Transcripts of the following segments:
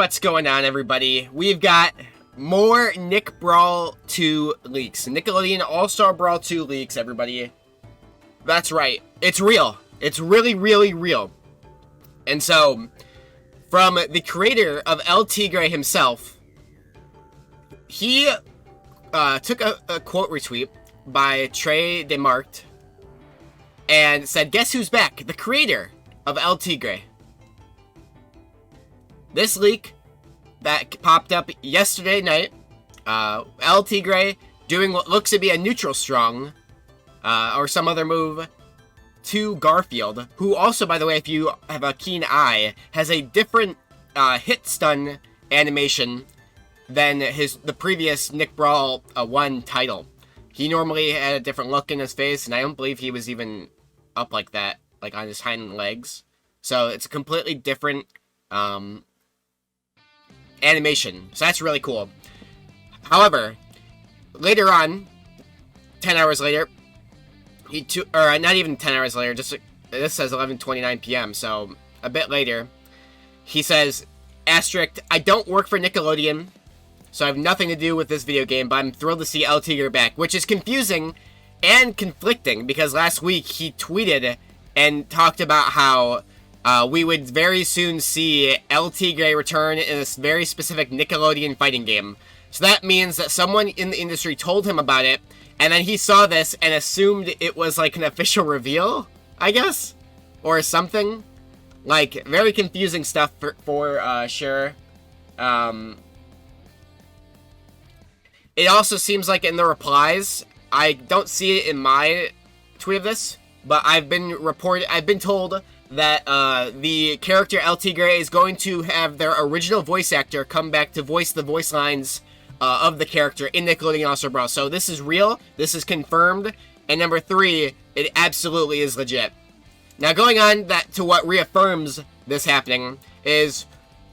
what's going on, everybody? We've got more Nick Brawl 2 leaks. Nickelodeon All-Star Brawl 2 leaks, everybody. That's right. It's real. It's really, really real. And so, from the creator of El Tigre himself, he took a quote retweet by Trey DeMarkt and said, "Guess who's back? The creator of El Tigre." This leak that popped up yesterday night, El Tigre doing what looks to be a neutral strong, or some other move, to Garfield, who also, by the way, if you have a keen eye, has a different hit stun animation than the previous Nick Brawl 1 title. He normally had a different look in his face, and I don't believe he was even up like that, like on his hind legs. So it's a completely different animation. So that's really cool. However, later on, 10 hours later, or not even 10 hours later, just this says 11:29 p.m., so a bit later, he says, asterisk, "I don't work for Nickelodeon, so I have nothing to do with this video game, but I'm thrilled to see El Tigre back," which is confusing and conflicting, because last week he tweeted and talked about how we would very soon see El Tigre return in this very specific Nickelodeon fighting game. So that means that someone in the industry told him about it, and then he saw this and assumed it was like an official reveal, I guess? Or something. Like, very confusing stuff for sure. It also seems like in the replies, I don't see it in my tweet of this, but I've been told that the character El Tigre is going to have their original voice actor come back to voice the voice lines of the character in Nickelodeon All-Star Brawl. So this is real, this is confirmed, and number 3, it absolutely is legit. Now going on to what reaffirms this happening is,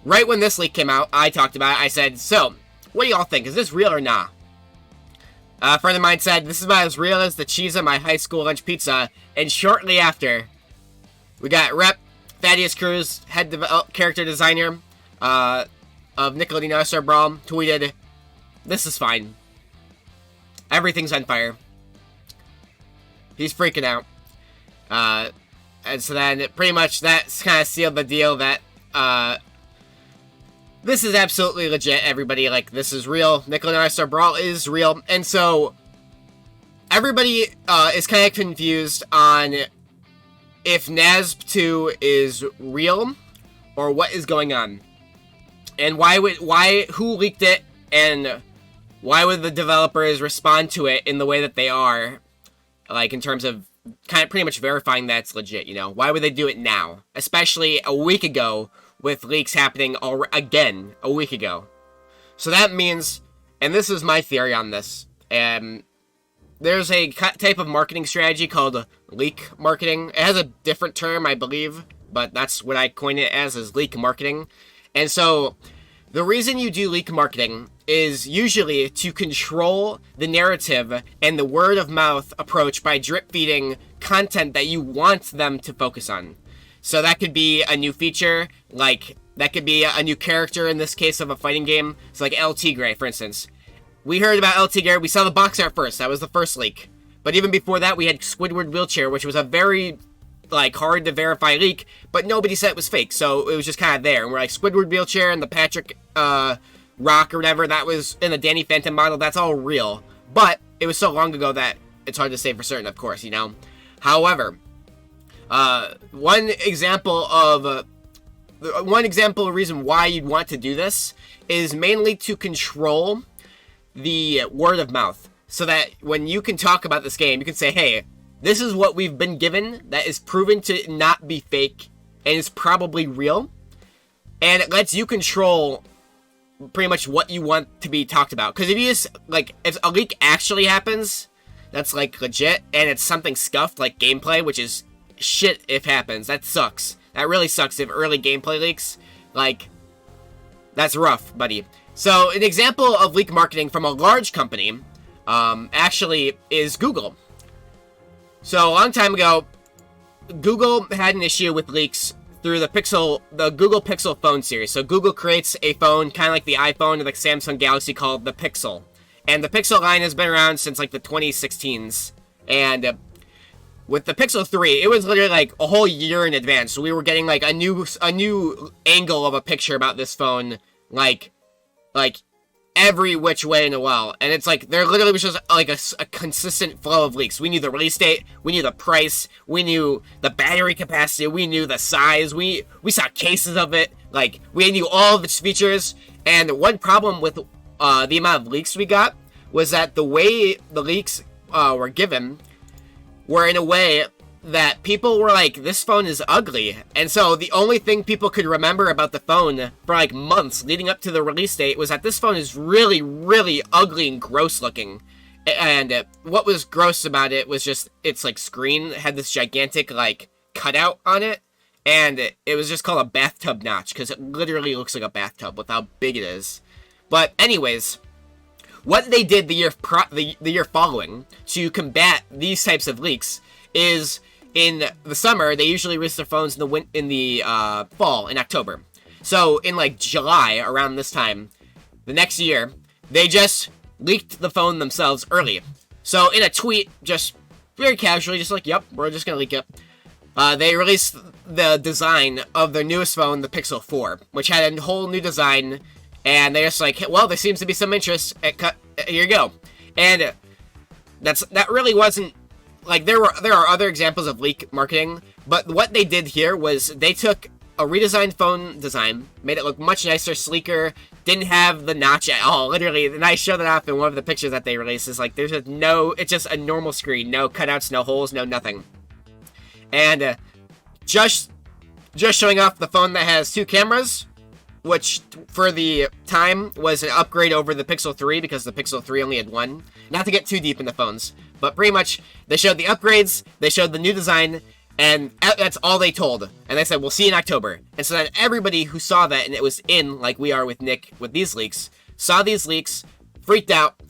right when this leak came out, I talked about it, I said, "So, what do y'all think? Is this real or not?" A friend of mine said, "This is about as real as the cheese on my high school lunch pizza," and shortly after, we got Rep. Thaddeus Cruz, head character designer of Nickelodeon All-Star Brawl, tweeted, "This is fine. Everything's on fire." He's freaking out. And so then, pretty much, that's kind of sealed the deal that, this is absolutely legit, everybody. Like, this is real. Nickelodeon All-Star Brawl is real. And so, everybody is kind of confused on if NASB 2 is real, or what is going on. And who leaked it, and why would the developers respond to it in the way that they are, like, in terms of kind of pretty much verifying that it's legit, you know? Why would they do it now? Especially a week ago, with leaks happening again a week ago. So that means, and this is my theory on this, there's a type of marketing strategy called leak marketing. It has a different term, I believe, but that's what I coined it as, is leak marketing. And so, the reason you do leak marketing is usually to control the narrative and the word-of-mouth approach by drip-feeding content that you want them to focus on. So that could be a new feature, like, that could be a new character in this case of a fighting game. So like El Tigre, for instance. We heard about El Tigre, we saw the box art first, that was the first leak. But even before that, we had Squidward Wheelchair, which was a very, like, hard to verify leak, but nobody said it was fake, so it was just kind of there. And we're like, Squidward Wheelchair and the Patrick, Rock or whatever, that was in the Danny Phantom model, that's all real. But it was so long ago that it's hard to say for certain, of course, you know? However, one example of reason why you'd want to do this is mainly to control the word of mouth, so that when you can talk about this game, you can say, "Hey, this is what we've been given that is proven to not be fake and is probably real," and it lets you control pretty much what you want to be talked about. Because if you just, like, if a leak actually happens that's, like, legit, and it's something scuffed, like gameplay, which is shit if happens, that sucks. That really sucks if early gameplay leaks, like, that's rough, buddy. So, an example of leak marketing from a large company, actually, is Google. So, a long time ago, Google had an issue with leaks through the Google Pixel phone series. So Google creates a phone kind of like the iPhone or like Samsung Galaxy called the Pixel. And the Pixel line has been around since like the 2016s. And with the Pixel 3, it was literally like a whole year in advance. So we were getting like a new angle of a picture about this phone, like every which way in a while. And it's like there literally was just like a consistent flow of leaks. We knew the release date, we knew the price, we knew the battery capacity, we knew the size, we saw cases of it, like we knew all of its features. And one problem with the amount of leaks we got was that the way the leaks were given were in a way that people were like, this phone is ugly. And so the only thing people could remember about the phone for like months leading up to the release date was that this phone is really, really ugly and gross looking. And what was gross about it was just its like screen had this gigantic like cutout on it. And it was just called a bathtub notch because it literally looks like a bathtub with how big it is. But anyways, what they did the year following to combat these types of leaks is in the summer they usually release their phones in the fall in October. So in like July around this time, the next year, they just leaked the phone themselves early. So in a tweet, just very casually, just like, yep, we're just gonna leak it. They released the design of their newest phone, the Pixel 4, which had a whole new design. And they're just like, well, there seems to be some interest. Here you go. And that really wasn't like there are other examples of leak marketing, but what they did here was they took a redesigned phone design, made it look much nicer, sleeker, didn't have the notch at all. Literally, and I showed that off in one of the pictures that they released. Is like there's just it's just a normal screen, no cutouts, no holes, no nothing. And just showing off the phone that has 2 cameras, which for the time was an upgrade over the Pixel 3 because the Pixel 3 only had 1. Not to get too deep in the phones, but pretty much they showed the upgrades, they showed the new design, and that's all they told. And they said, we'll see you in October. And so then everybody who saw that, and it was in, like we are with Nick with these leaks, saw these leaks, freaked out,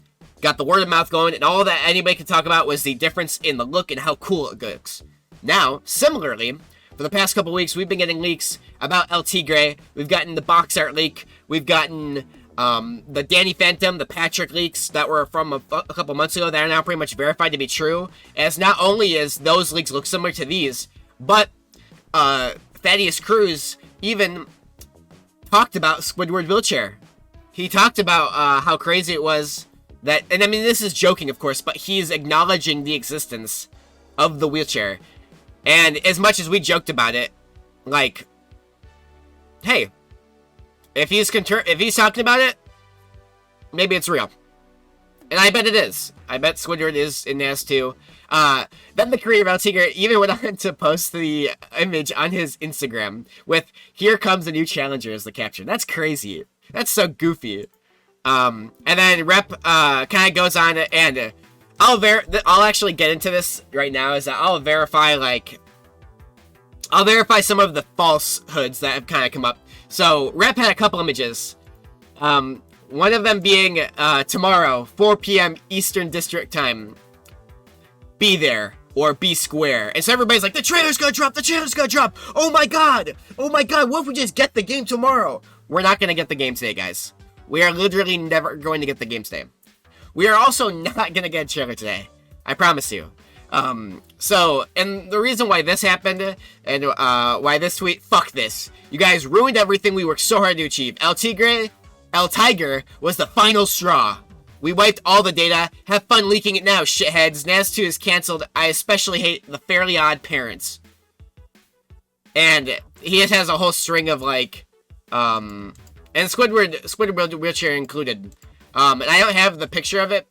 got the word of mouth going, and all that anybody could talk about was the difference in the look and how cool it looks. Now, similarly, for the past couple weeks, we've been getting leaks about El Tigre. We've gotten the box art leak. We've gotten the Danny Phantom, the Patrick leaks that were from a couple months ago that are now pretty much verified to be true. As not only is those leaks look similar to these, but Thaddeus Cruz even talked about Squidward wheelchair. He talked about how crazy it was that, and I mean this is joking of course, but he's acknowledging the existence of the wheelchair. And as much as we joked about it, like, hey, if he's talking about it, maybe it's real. And I bet it is. I bet Squidward is in NAS too. Then the creator of El Tigre even went on to post the image on his Instagram with, "Here comes the new challenger" as the caption. That's crazy. That's so goofy. And then Rep kind of goes on and I'll actually get into this right now, is that I'll verify some of the falsehoods that have kind of come up. So, Rep had a couple images. One of them being, tomorrow, 4 p.m. Eastern District Time. Be there, or be square. And so everybody's like, the trailer's gonna drop, the trailer's gonna drop! Oh my god, what if we just get the game tomorrow? We're not gonna get the game today, guys. We are literally never going to get the game today. We are also not gonna get a trailer today. I promise you. So, and the reason why this happened, and why this tweet, fuck this. You guys ruined everything we worked so hard to achieve. El Tiger was the final straw. We wiped all the data. Have fun leaking it now, shitheads. NAS 2 is cancelled. I especially hate the Fairly Odd Parents. And he has a whole string of like, and Squidward wheelchair included. And I don't have the picture of it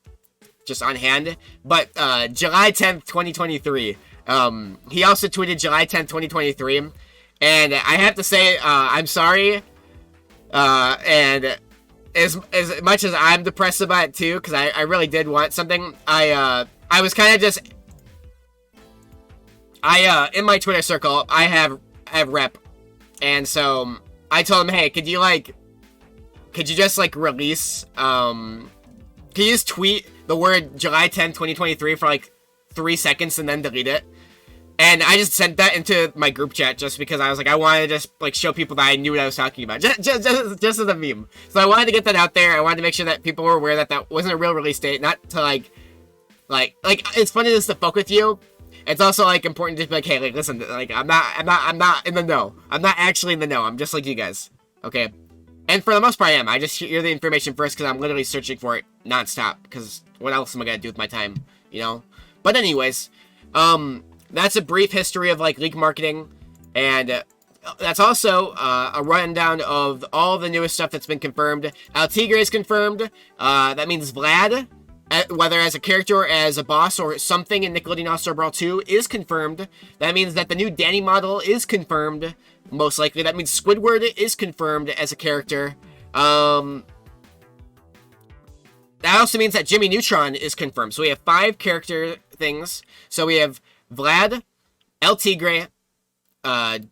just on hand, but July 10th, 2023. He also tweeted July 10th, 2023, and I have to say, I'm sorry, and as much as I'm depressed about it too, because I really did want something, I was kind of just, in my Twitter circle, I have Rep, and so I told him, hey, could you just release, can you just tweet the word July 10th, 2023 for like 3 seconds and then delete it? And I just sent that into my group chat just because I was like, I wanted to just like show people that I knew what I was talking about, just as a meme. So I wanted to get that out there. I wanted to make sure that people were aware that that wasn't a real release date, not to like it's funny just to fuck with you. It's also like important to be like, hey, like listen, like I'm not in the know. I'm not actually in the know. I'm just like you guys, okay? And for the most part, I am. I just hear the information first because I'm literally searching for it nonstop. Because what else am I gonna do with my time, you know? But anyways, that's a brief history of like leak marketing, and that's also a rundown of all the newest stuff that's been confirmed. TIGRE is confirmed. That means Vlad, whether as a character or as a boss or something in Nickelodeon All-Star Brawl 2, is confirmed. That means that the new Danny model is confirmed, most likely. That means Squidward is confirmed as a character. That also means that Jimmy Neutron is confirmed. So we have 5 character things. So we have Vlad, TIGRE,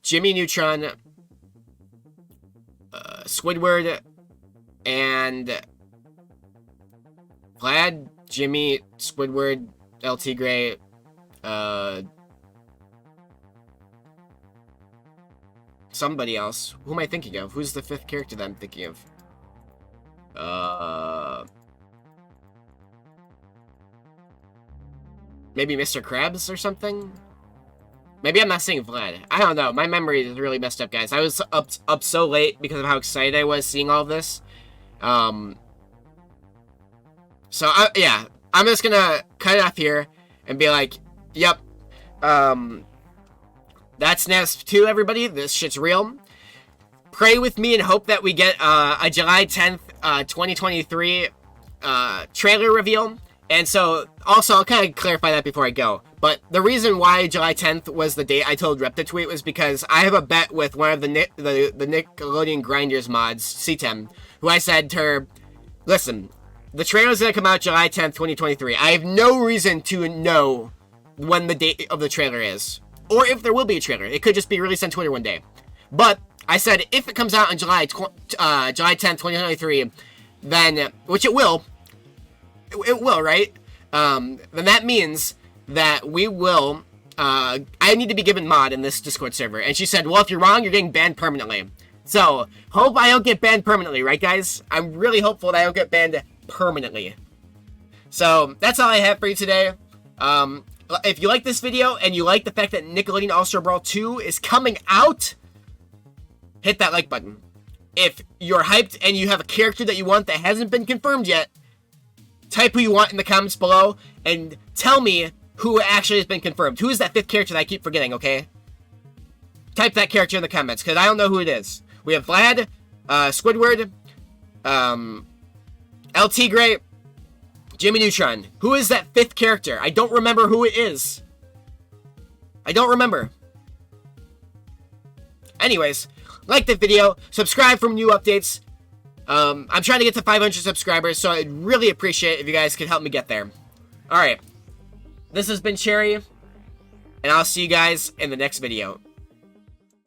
Jimmy Neutron, Squidward, and Vlad, Jimmy, Squidward, TIGRE, somebody else. Who am I thinking of? Who's the 5th character that I'm thinking of? Maybe Mr. Krabs or something? Maybe I'm not saying Vlad. I don't know. My memory is really messed up, guys. I was up so late because of how excited I was seeing all of this. Yeah. I'm just gonna cut it off here and be like, yep. That's NASP 2, everybody. This shit's real. Pray with me and hope that we get a July 10th, 2023 trailer reveal. And so, also, I'll kind of clarify that before I go. But the reason why July 10th was the date I told Rep to tweet was because I have a bet with one of the Nickelodeon Grinders mods, C10, who I said to her, listen, the trailer's going to come out July 10th, 2023. I have no reason to know when the date of the trailer is. Or if there will be a trailer. It could just be released on Twitter one day. But I said, if it comes out on July 10th, 2023, then, which it will, right? Then that means that we will, I need to be given mod in this Discord server. And she said, well, if you're wrong, you're getting banned permanently. So, hope I don't get banned permanently, right, guys? I'm really hopeful that I don't get banned permanently. So, that's all I have for you today. If you like this video, and you like the fact that Nickelodeon All-Star Brawl 2 is coming out, hit that like button. If you're hyped and you have a character that you want that hasn't been confirmed yet, type who you want in the comments below, and tell me who actually has been confirmed. Who is that 5th character that I keep forgetting, okay? Type that character in the comments, because I don't know who it is. We have Vlad, Squidward, TIGRE, Jimmy Neutron. Who is that 5th character? I don't remember who it is. I don't remember. Anyways, like the video, subscribe for new updates. I'm trying to get to 500 subscribers, so I'd really appreciate it if you guys could help me get there. Alright, this has been Cherry, and I'll see you guys in the next video.